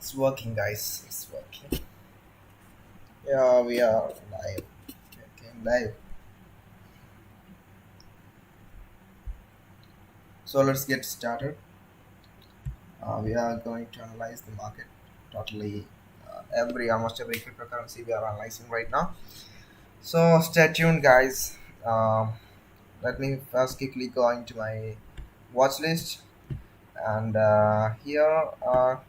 It's working, guys. It's working. Yeah, we are live. Okay, live. So let's get started. We are going to analyze the market totally. Almost every cryptocurrency we are analyzing right now. So stay tuned, guys. Um, Let me first quickly go into my watch list, and here are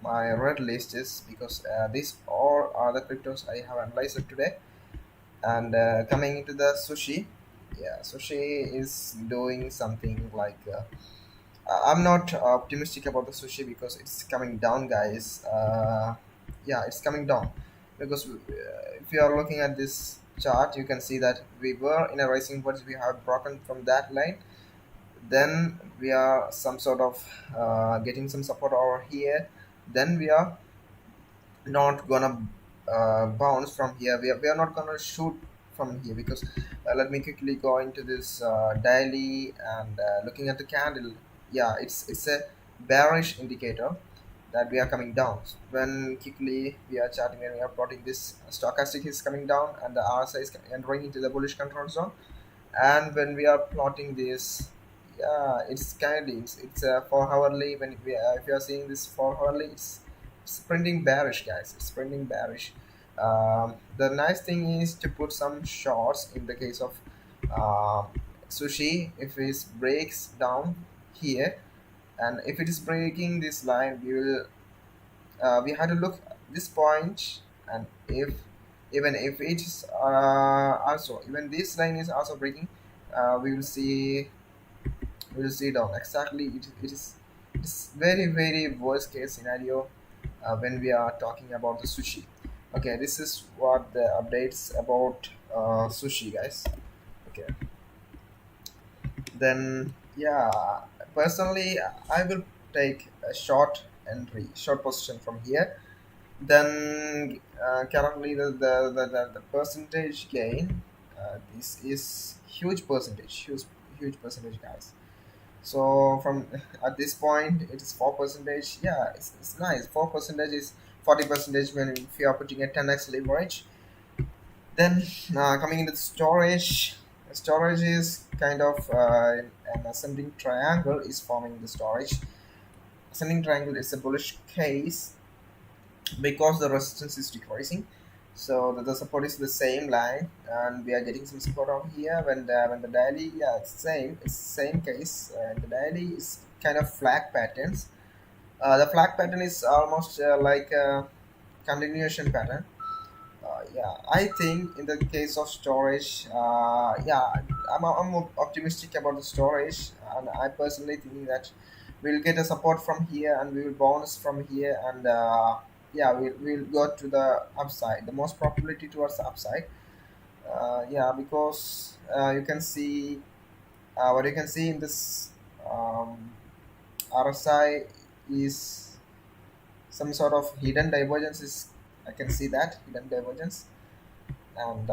my red list is because these all are the cryptos I have analyzed today. And coming into the sushi, yeah, sushi is doing something like I'm not optimistic about the sushi because it's coming down, guys. Yeah, it's coming down because if you are looking at this chart, you can see that we were in a rising, but we have broken from that line. Then we are some sort of getting some support over here. Then we are not gonna bounce from here. We are not gonna shoot from here because let me quickly go into this daily and looking at the candle. Yeah, it's a bearish indicator that we are coming down. When quickly we are charting and we are plotting this stochastic is coming down and the RSI is entering into the bullish control zone. And when we are plotting this, yeah, it's kind of it's 4 hourly. When if you are seeing this 4 hourly, it's printing bearish, guys. It's printing bearish. The nice thing is to put some shorts in the case of uh, sushi. If it breaks down here, and if it is breaking this line, we had to look at this point. And if even if it is also even this line is also breaking, we will see down exactly. It's very worst case scenario when we are talking about the sushi. Okay, this is what the updates about sushi, guys. Okay, then yeah, personally I will take a short position from here. Then currently the percentage gain, this is huge percentage, guys. So from at this point it is 4%. Yeah, it's nice. 4% is 40% when if you are putting a 10x leverage. Then coming into the storage is kind of an ascending triangle is forming the storage. Ascending triangle is a bullish case because the resistance is decreasing. So the support is the same line, and we are getting some support over here. When the daily, yeah, it's same case. The daily is kind of flag patterns. The flag pattern is almost like a continuation pattern. Yeah, I think in the case of storage, yeah, I'm optimistic about the storage, and I personally think that we'll get a support from here, and we will bounce from here, and yeah, we'll go to the upside. The most probability towards the upside. Yeah, because you can see what you can see in this RSI is some sort of hidden divergence. Is I can see that hidden divergence, and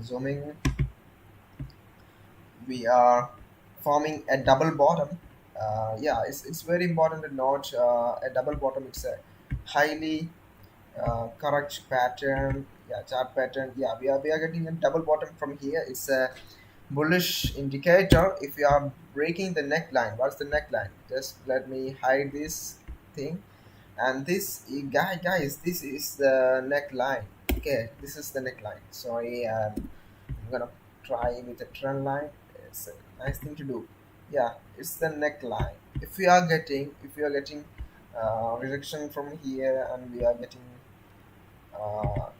zooming, we are forming a double bottom. Yeah, it's very important to note a double bottom. It's a highly correct pattern. Yeah, chart pattern. Yeah, we are getting a double bottom from here. It's a bullish indicator. If you are breaking the neckline, what's the neckline? Just let me hide this thing. And this guys, this is the neckline. Okay, this is the neckline. Sorry, I'm gonna try with a trend line. It's a nice thing to do. Yeah, it's the neckline. If we are getting rejection from here, and we are getting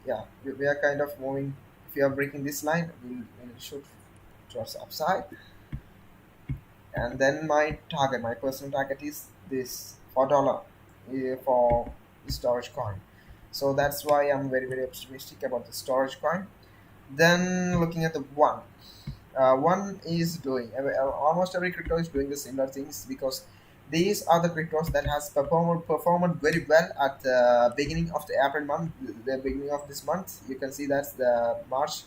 yeah, we are kind of moving. If we are breaking this line, we'll shoot towards the upside. And then my personal target is this $4 for the storage coin. So that's why I'm very optimistic about the storage coin. Then looking at the one is doing almost every crypto is doing the similar things because these are the cryptos that has performed very well at the beginning of the April month, the beginning of this month. You can see that's the March.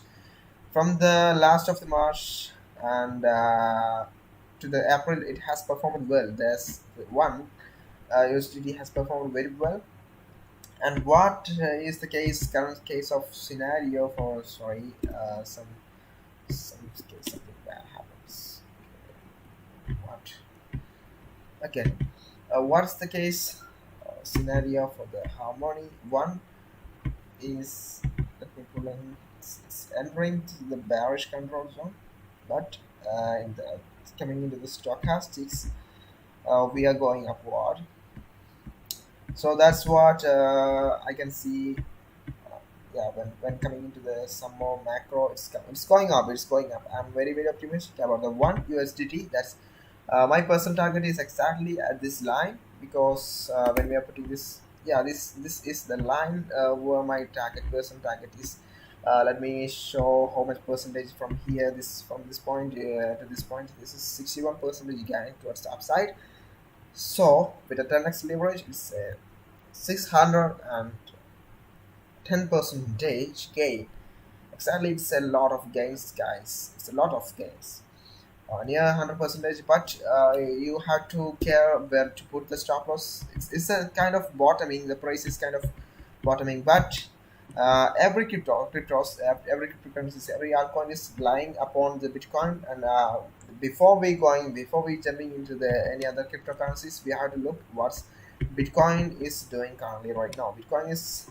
From the last of the March and to the April, it has performed well. There's one. USDT has performed very well. And what is the current case of scenario for, sorry, some case something bad happens. What? Okay. What's the case scenario for the harmony? One is, let me pull in, it's entering to the bearish control zone, but in the coming into the stochastics, we are going upward. So that's what I can see. Yeah, when coming into the some more macro, it's going up. It's going up. I'm very optimistic about the one USDT. That's my personal target is exactly at this line, because when we are putting this, yeah, this is the line where my target is. Let me show how much percentage from here. This from this point to this point. This is 61% gain towards the upside. So with a 10x leverage, it's 610 percentage gain. Exactly, it's a lot of gains, guys. It's a lot of gains. Near 100 percentage, but you have to care where to put the stop loss. It's a kind of bottoming. The price is kind of bottoming, but every every cryptocurrency, every altcoin is relying upon the Bitcoin. And before we jumping into the any other cryptocurrencies, we have to look what's Bitcoin is doing currently right now. Bitcoin is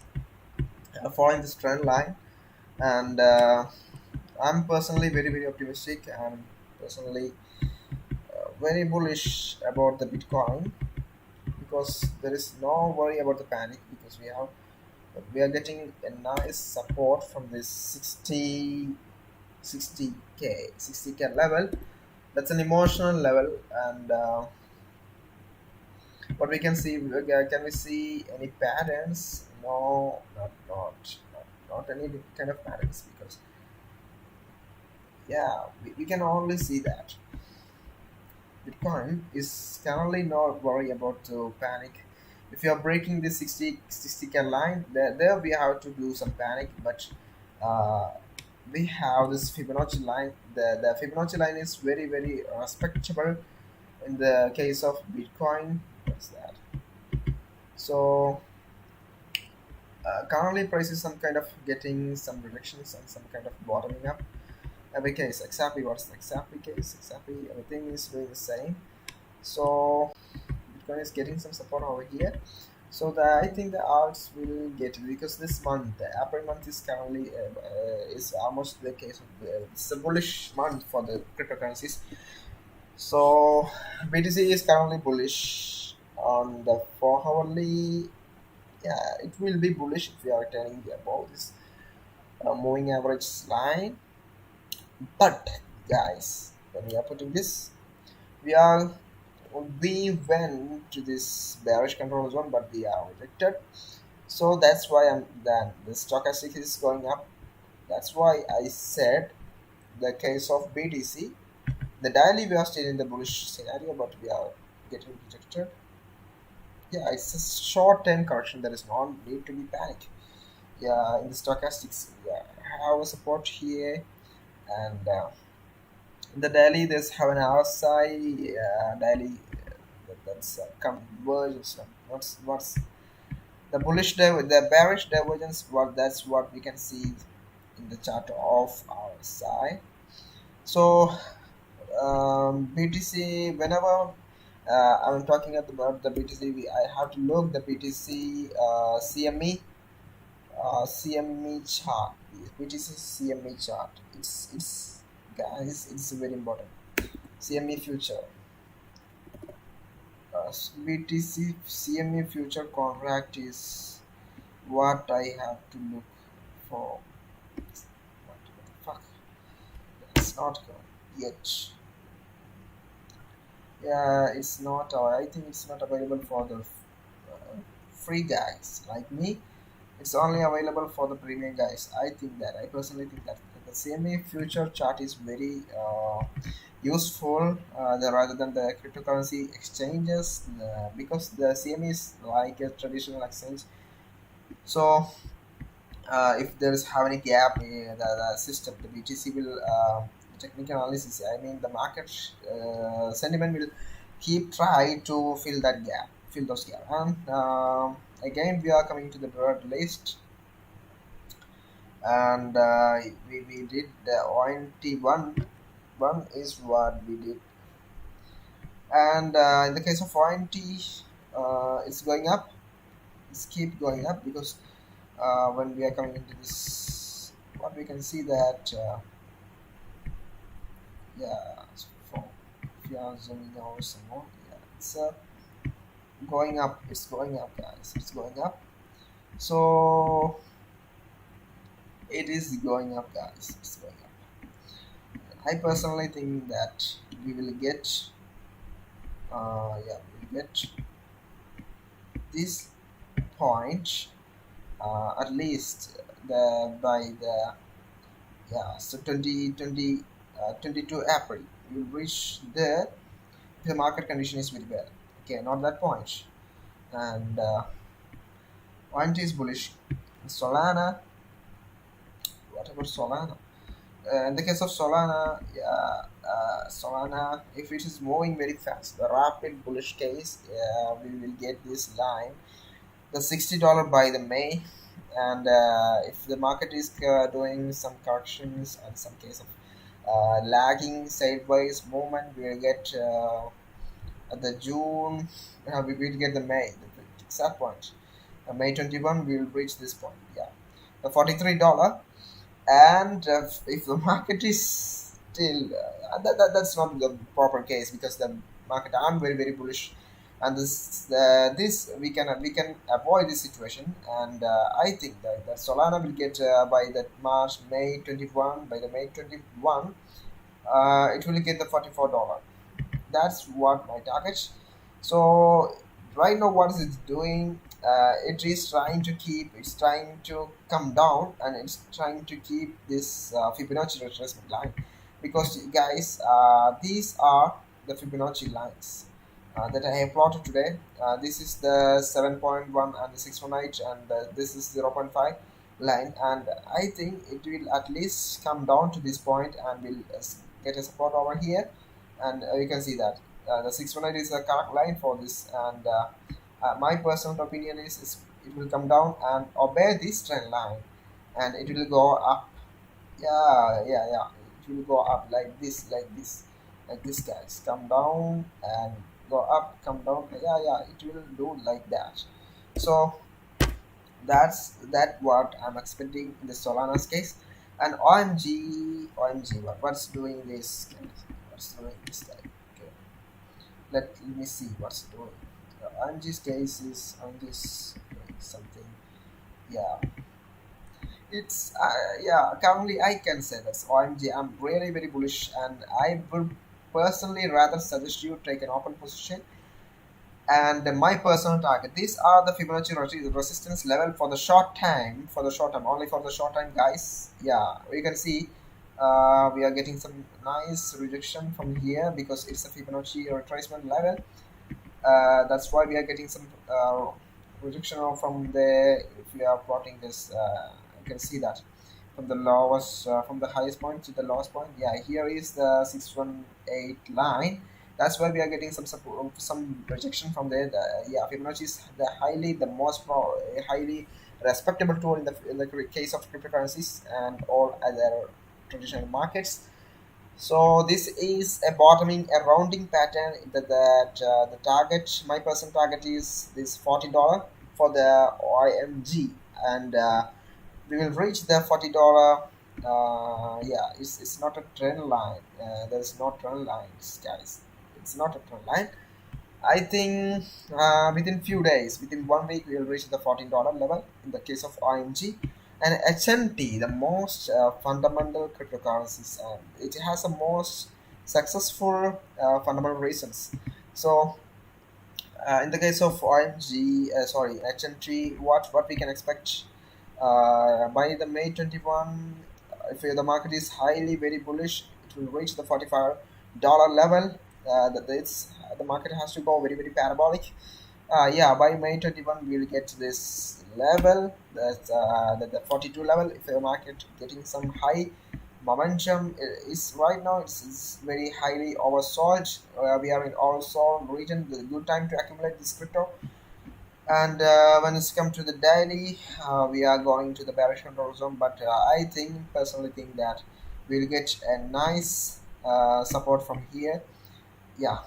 following this trend line, and I'm personally very optimistic, and personally very bullish about the Bitcoin, because there is no worry about the panic, because we are getting a nice support from this 60k level. That's an emotional level. And what we can see, can we see any patterns? No, not any kind of patterns, because yeah, we can only see that Bitcoin is currently not worry about to panic. If you are breaking the 60k line, there we have to do some panic. But uh, we have this Fibonacci line. The Fibonacci line is very respectable in the case of Bitcoin. What's that? So currently price is some kind of getting some reductions and some kind of bottoming up. Every case, exactly what's the exactly case, exactly everything is doing the same. So Bitcoin is getting some support over here. So I think the alts will get it, because this month, the April month, is currently is almost the case of it's a bullish month for the cryptocurrencies. So BTC is currently bullish on the 4 hourly. Yeah, it will be bullish if we are turning above this moving average line. But guys, when we are putting this, we are we went to this bearish control zone, but we are rejected. So that's why the stochastic is going up. That's why I said the case of BTC, the daily we are still in the bullish scenario, but we are getting rejected. Yeah, it's a short term correction. There is no need to be panic. Yeah, in the stochastics, yeah, I have a support here. And in the daily, there's have an RSI daily. That's convergence. What's the bearish divergence? What That's what we can see in the chart of RSI. So BTC, whenever I'm talking about the BTC, I have to look the BTC CME chart. BTC CME chart. It's guys, it's very important. CME future. BTC CME future contract is what I have to look for. What the fuck? It's not going yet. Yeah, it's not. I think it's not available for the free guys like me. It's only available for the premium guys. I think that. I personally think that the CME future chart is very useful rather than the cryptocurrency exchanges, because the CME is like a traditional exchange. So if there is have any gap in the system, the BTC will technical analysis. I mean, the market sentiment will keep try to fill that gap. fill those here. And again we are coming to the red list, and we did the ONT one is what we did. And in the case of ONT, it's going up. It's keep going up because when we are coming into this, what we can see that yeah, for, if you are zooming over some more, yeah, it's going up. It's going up, guys. It's going up. So it is going up, guys. It's going up. I personally think that we will get yeah, we will get this point at least the by the yeah, so 2020 22 April we will reach there. The market condition is very bad. Okay, not that point. And point is bullish. Solana, what about Solana? In the case of Solana, yeah, Solana, if it is moving very fast, the rapid bullish case, we will get this line, the $60 by the May. And if the market is doing some corrections and some case of lagging sideways movement, we will get at the June, we will get the May, the exact point. May 21, we will reach this point. Yeah, the $43. And if the market is still that's not the proper case, because the market, I'm very bullish, and this we can avoid this situation. And I think that Solana will get by that March May 21, by the May 21 it will get the $44. That's what my target. So right now what is it doing? It is trying to keep, it's trying to come down, and it's trying to keep this Fibonacci retracement line, because guys, these are the Fibonacci lines that I have plotted today. This is the 7.1 and the 618, and this is 0.5 line, and I think it will at least come down to this point and will get a support over here. And you can see that the 618 is the correct line for this. And my personal opinion is it will come down and obey this trend line, and it will go up. Yeah, it will go up like this, like this, guys. Come down and go up, come down. Yeah, it will do like that. So that's what I'm expecting in the Solana's case. And OMG, what's doing this, guys? What's doing this guy? Okay, let me see what's doing. OMG's case is OMG's doing something. Yeah, it's yeah, currently I can say that's OMG. I'm really very bullish, and I would personally rather suggest you take an open position. And my personal target, these are the Fibonacci resistance level for the short time, only for the short time, guys. Yeah, you can see we are getting some nice rejection from here because it's a Fibonacci retracement level. That's why we are getting some rejection from the, if we are plotting this, you can see that from the lowest from the highest point to the lowest point. Yeah, here is the 618 line. That's why we are getting some support, some rejection from there. Yeah, Fibonacci is the most highly respectable tool in the case of cryptocurrencies and all other traditional markets. So this is a bottoming, a rounding pattern the target, my personal target is this $40 for the OMG. And we will reach the $40. Yeah, it's not a trend line. There's no trend lines, guys. It's not a trend line. I think within few days, within 1 week, we will reach the $14 level in the case of OMG. And HNT, the most fundamental cryptocurrencies, it has the most successful fundamental reasons. So in the case of OMG, sorry, HNT, what we can expect by the May 21, if the market is highly very bullish, it will reach the $45 level. The market has to go very parabolic. Yeah, by May 21 we will get to this level, that the 42 level. If the market getting some high momentum is right now it's very highly oversold. We are in oversold region, the good time to accumulate this crypto. And when it's come to the daily, we are going to the bearish control zone. But I think personally think that we'll get a nice support from here. Yeah,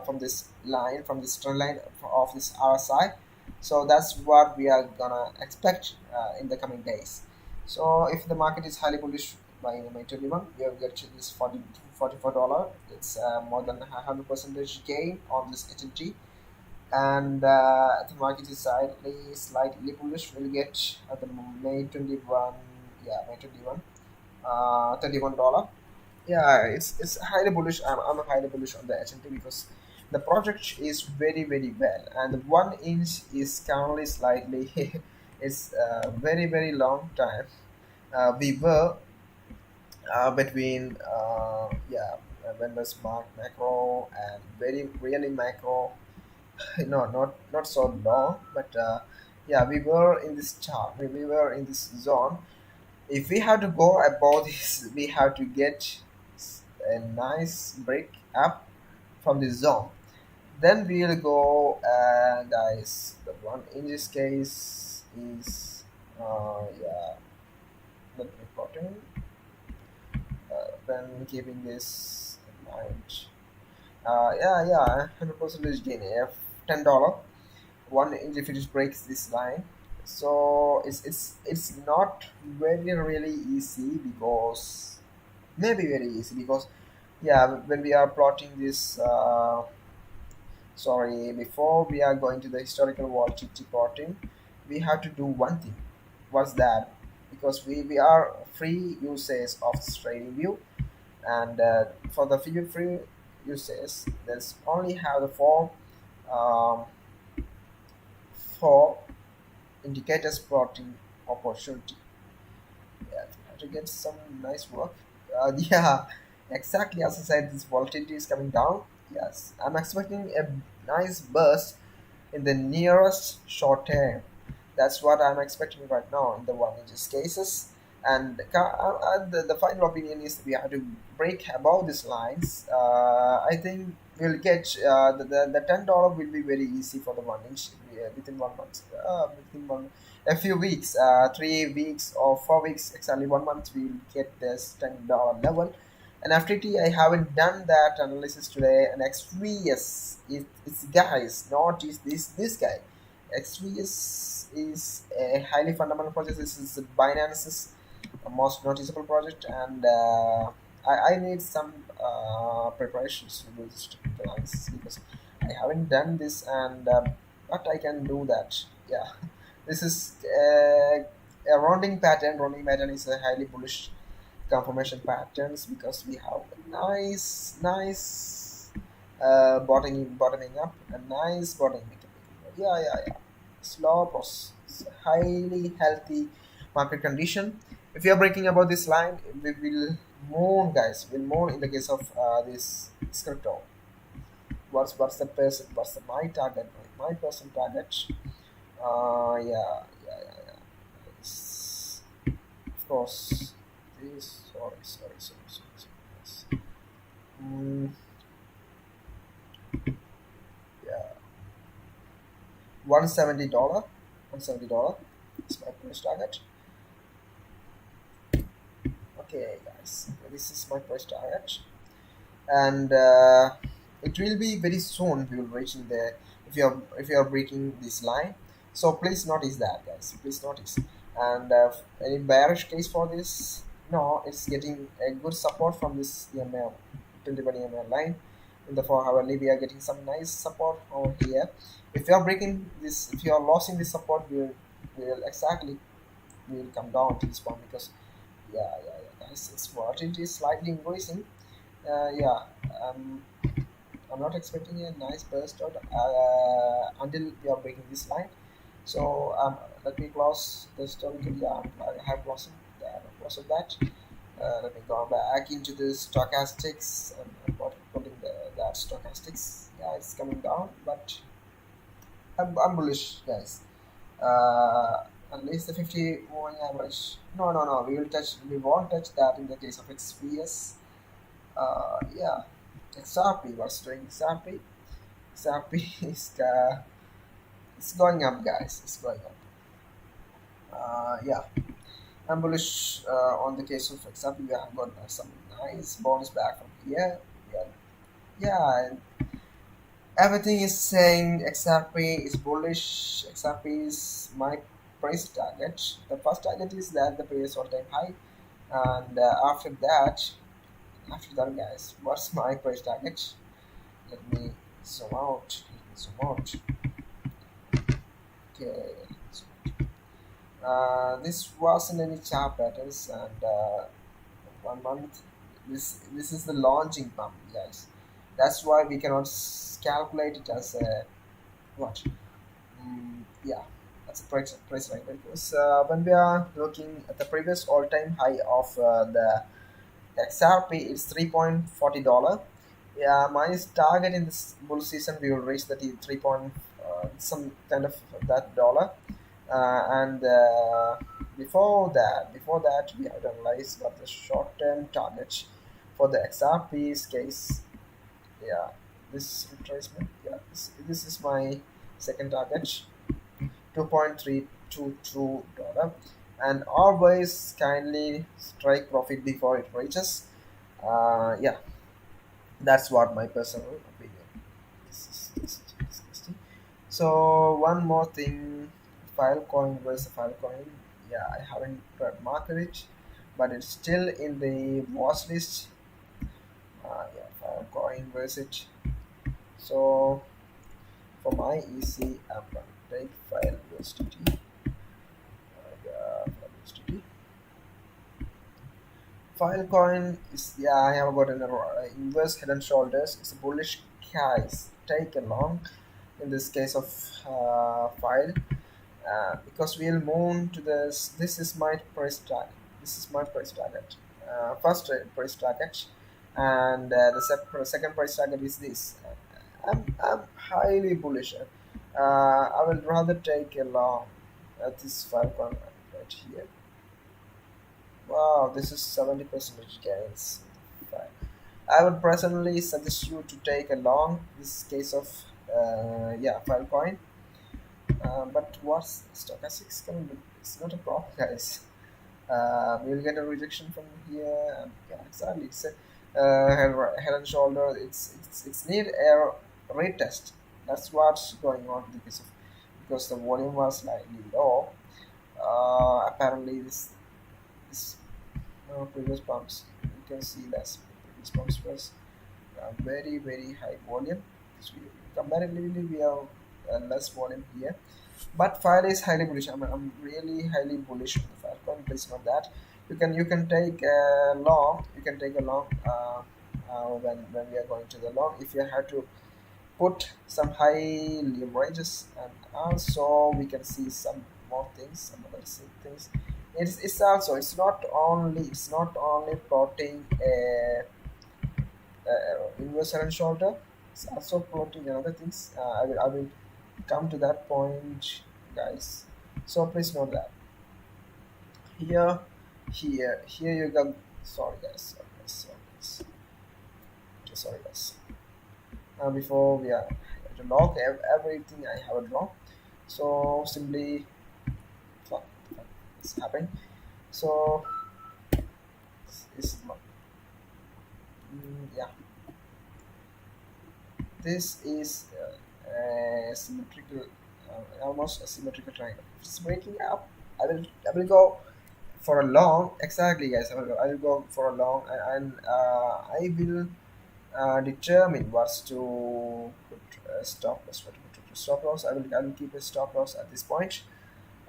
from this line, from this trend line of this RSI. So that's what we are gonna expect in the coming days. So if the market is highly bullish by May 21, we will get to this 44 dollars. It's more than 100% gain on this HNG. And the market is slightly bullish. We'll get at the May 21, yeah, May 21, $31. Yeah, it's highly bullish. I'm highly bullish on the HNT because the project is very well, and the 1 inch is currently slightly it's very long time. We were between vendors mark macro and very really macro. No, not so long, but yeah, we were in this chart. We were in this zone. If we have to go above this, we have to get a nice break up from the zone. Then we'll go, guys. The one in this case is yeah, let me put in. Then keeping this in mind. Yeah, 100% is gain. $10. 1 inch if it just breaks this line. So it's not very really easy because maybe very easy because yeah, when we are plotting this sorry, before we are going to the historical volatility plotting, we have to do one thing. What's that? Because we are free users of this trading view, and for the figure free users, there's only have the um, four indicators plotting opportunity. Yeah, have to get some nice work. Yeah, exactly as I said, this volatility is coming down. Yes, I'm expecting a nice burst in the nearest short term. That's what I'm expecting right now in the 1 inches cases. And the final opinion is we have to break above these lines. I think we'll get the $10 will be very easy for the 1 inch within 1 month. Within a few weeks, 3 weeks or 4 weeks, exactly 1 month, we'll get this $10 level. And FTT, I haven't done that analysis today. And XVS, it's guys, not is this guy. XVS is a highly fundamental project. This is Binance's most noticeable project, and I need some preparations to do this technical analysis because I haven't done this, and but I can do that. Yeah, this is a rounding pattern. Rounding pattern is a highly bullish confirmation patterns because we have a nice bottoming up, a nice bottoming. Yeah. Slow process. It's a highly healthy market condition. If you are breaking above this line, we will moon, guys. We'll moon in the case of this crypto. What's the person? What's the my target? My person target. Yeah. Of course, this. Sorry. Mm, yeah, $170. $170 is my price target. Okay, guys, this is my price target, and it will be very soon. We will reach in there if you are breaking this line. So please notice that, guys. Please notice. And any bearish case for this? No, it's getting a good support from this EML 21 EML line. In the 4 hourly, we are getting some nice support over here. If you are breaking this, if you are losing this support, we will exactly we will come down to this point because guys, its volatility is slightly increasing. Yeah, um, I'm not expecting a nice burst out until we are breaking this line. So let me close the historical. Yeah, I have closed that. Let me go back into the stochastics and putting that stochastics. Yeah, it's coming down, but I'm bullish, guys. Uh, At least the 50 moving average. No, no, no. We won't touch that in the case of XPS. Yeah. XRP. What's doing XRP? XRP is it's going up, guys. It's going up. Yeah. I'm bullish on the case of XRP. We have got some nice bonus back from here. Yeah. Yeah, and everything is saying XRP is bullish. XRP is my price target. The first target is that the previous all-time high, and after that, guys, what's my price target? Let me zoom out. Let me zoom out. Okay. This wasn't any chart patterns, and 1 month. This is the launching pump, guys. That's why we cannot calculate it as a what. Yeah, that's a price right? Because when we are looking at the previous all-time high of the XRP, it's $3.40. Yeah, my target in this bull season, we will reach that 3 point some kind of that dollar. And before that, we have analyzed what the short-term target for the XRP's case. Yeah, this retracement. Yeah, this is my second target. $2.322, and always kindly strike profit before it reaches. Yeah, that's what my personal opinion. This is disgusting. So one more thing, Filecoin versus Filecoin. Yeah, I haven't marked it, but it's still in the watch list. Yeah, Filecoin versus it. So for my EC, I'm gonna take File USDT. USDT. Filecoin is, yeah, I have got an inverse head and shoulders. It's a bullish case. Take a long in this case of file, because we'll move to this. This is my price target. This is my price target. First price target, and second price target is this. I'm highly bullish. I will rather take a long at this Filecoin right here. Wow, this is 70 percentage gains. Fine. I would personally suggest you to take a long this case of yeah, Filecoin. But what's stochastics coming with? It's not a problem, guys. We'll get a rejection from here. Yeah, exactly. It's a head and shoulder. It's need a retest. That's what's going on because the volume was slightly low. Apparently this previous pumps, you can see that previous pumps was very high volume. So comparatively we have less volume here, but fire is highly bullish. I'm really highly bullish on the fire coin. Please note that you can take a long, when we are going to the long, if you have to put some high leverages, and also we can see some more things, some other things. It's also, it's not only plotting a inverse and shoulder. It's also plotting another things. I will come to that point, guys. So please note that here, here you go. Sorry, guys. Sorry, guys. Before we are to log everything I have drawn. So simply fuck, it's happening. So it's yeah, this is a symmetrical, almost a symmetrical triangle. If it's breaking up, I will go for a long, exactly, guys. I will go for a long, and I will determine what's to put a stop loss. What to put a stop loss. I will keep a stop loss at this point,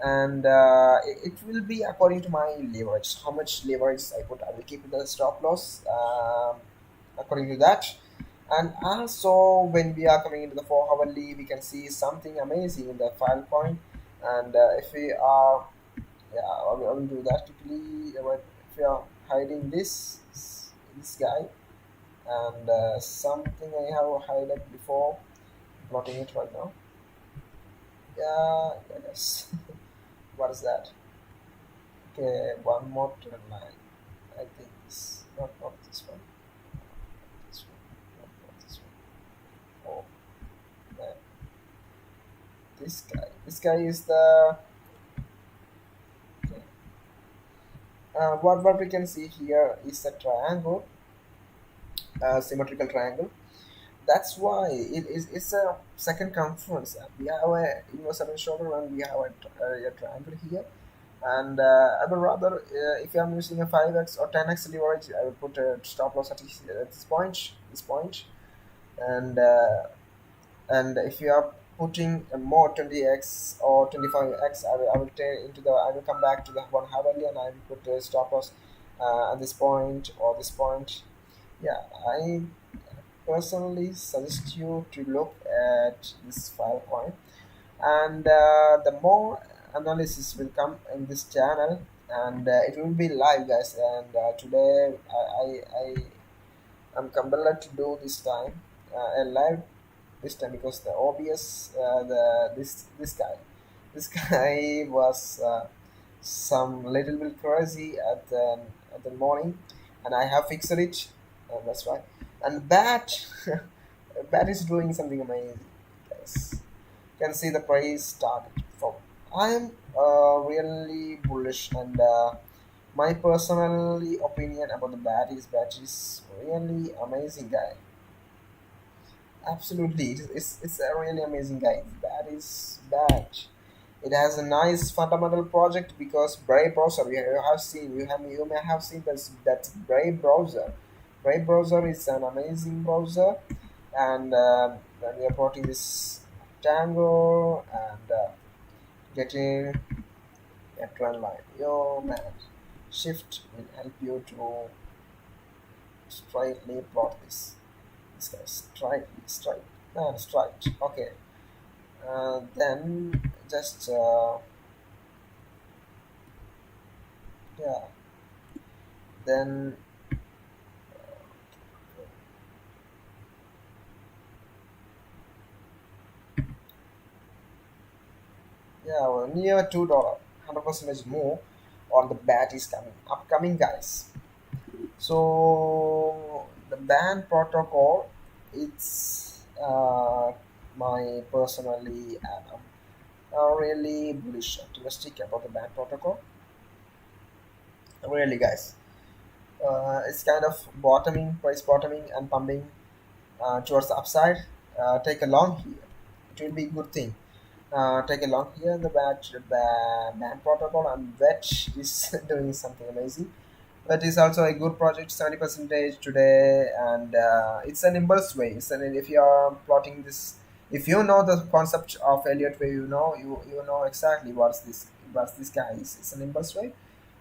and it will be according to my leverage. How much leverage I put, I will keep the stop loss according to that. And also, when we are coming into the 4 hourly, we can see something amazing in the file point. And if we are, yeah, I will do that quickly. If we are hiding this guy, and something I have highlighted before, plotting it right now. Yeah, yes. What is that? Okay, one more trend line. I think it's not this one. This one. Not this one. Oh, man. This guy. This guy is the. Okay. What we can see here is a triangle, a symmetrical triangle. That's why it's a second conference. We have a universal and shoulder and we have a triangle here. And I would rather, if I'm using a 5x or 10x leverage, I will put a stop loss at this point, and and if you are putting a more 20x or 25x, I will take into the I will come back to the one hourly and I will put a stop loss at this point or this point. Yeah, I personally suggest you to look at this file point, and the more analysis will come in this channel, and it will be live, guys. And today I'm compelled to do this time a live this time because the obvious the this guy was some little bit crazy at the morning, and I have fixed it. That's why. And bat bat is doing something amazing, guys. You can see the price target from. I am really bullish, and my personally opinion about the bat is really amazing guy. Absolutely, it's a really amazing guy. That is bad. It has a nice fundamental project because Brave browser. You have seen you may have seen that Brave browser. Brave browser is an amazing browser, and when we are porting this Tango and getting a trend line. Yo man, Shift will help you to straightly plot this. This guy straight, man, straight. Okay. Then just yeah, then yeah, well, near $2, 100% more on the bat is coming, upcoming guys. So the band protocol, it's my personally really bullish, optimistic about the band protocol. Really, guys, it's kind of bottoming, price bottoming and pumping towards the upside. Take a long here. It will be a good thing. Take a long here. Band protocol and Vetch is doing something amazing. But it's also a good project, 70 percentage today, and it's an impulse way. If you are plotting this, if you know the concept of Elliott wave, you know exactly what's this guy is. It's an impulse way.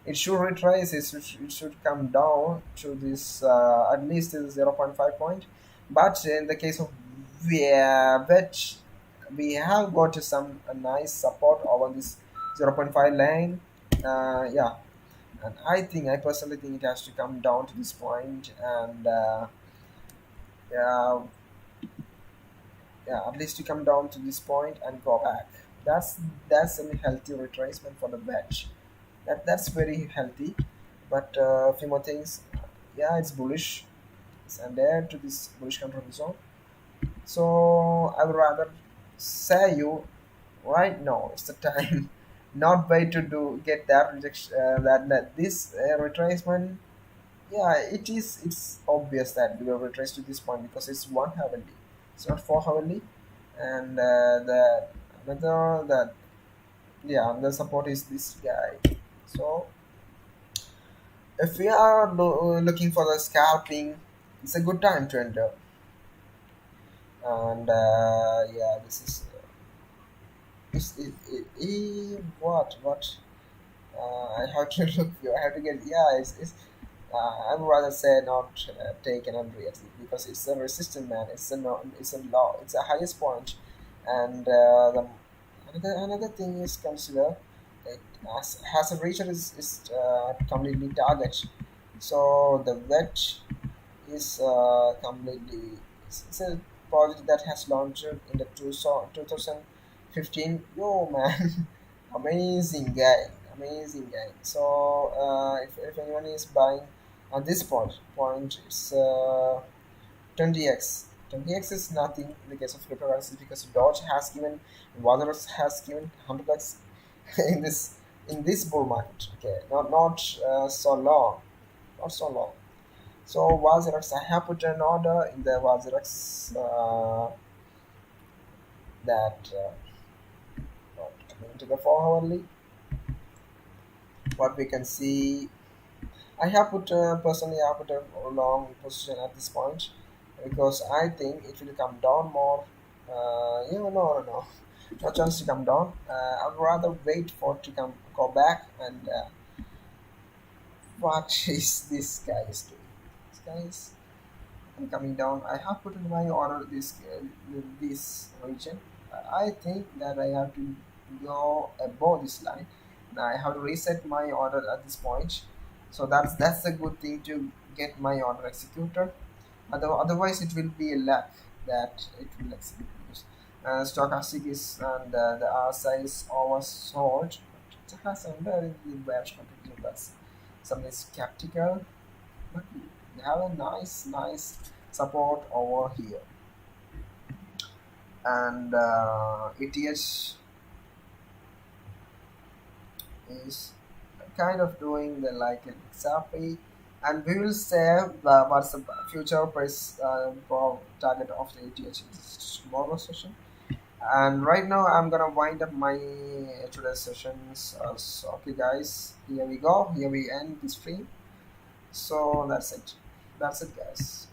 It should retrace. It should come down to this at least this zero point 0.5 point. But in the case of Vetch, we have got some a nice support over this zero point 0.5 line. Yeah, and I personally think it has to come down to this point, and yeah, yeah, at least to come down to this point and go back. That's a healthy retracement for the batch. That's very healthy. But a few more things. Yeah, it's bullish. It's under to this bullish control zone. So I would rather say you right now. It's the time, not wait to do get that rejection. That this retracement. Yeah, it is. It's obvious that we will retrace to this point because it's one heavenly. It's not four heavenly, and the another that yeah, another support is this guy. So if we are looking for the scalping, it's a good time to enter. And yeah, this is what I have to look. I have to get yeah. I would rather say not take an unrealistic because it's a resistant man. It's a law. It's a highest point, and another thing is consider it has a reacher is completely target. So the wedge is completely it's a project that has launched in the 2015. Yo man, Amazing guy, amazing guy. So if anyone is buying on this point, it's 20x. 20x is nothing in the case of cryptocurrency because Doge has given, Waterx has given 100x in this bull market. Okay, not so long, not so long. So Wazirex, I have put an order in the Wazirex that coming to the 4 hourly. What we can see, I have put personally I have put a long position at this point because I think it will come down more. No, no chance to come down. I'd rather wait for it to go back and what is this guy is doing? This guy is coming down. I have put in my order this region. I think that I have to go above this line. Now I have to reset my order at this point. So that's a good thing to get my order executed. Otherwise, it will be a lag that it will execute because stochastic is and the RSI is oversold. It has a very bearish competitive plus. Some is skeptical, but they have a nice support over here. And ETH is kind of doing the like exactly, and we will say what's the future price for target of the ETH in tomorrow session. And right now I'm gonna wind up my today's sessions. So, okay guys, here we go, here we end the stream. So that's it guys.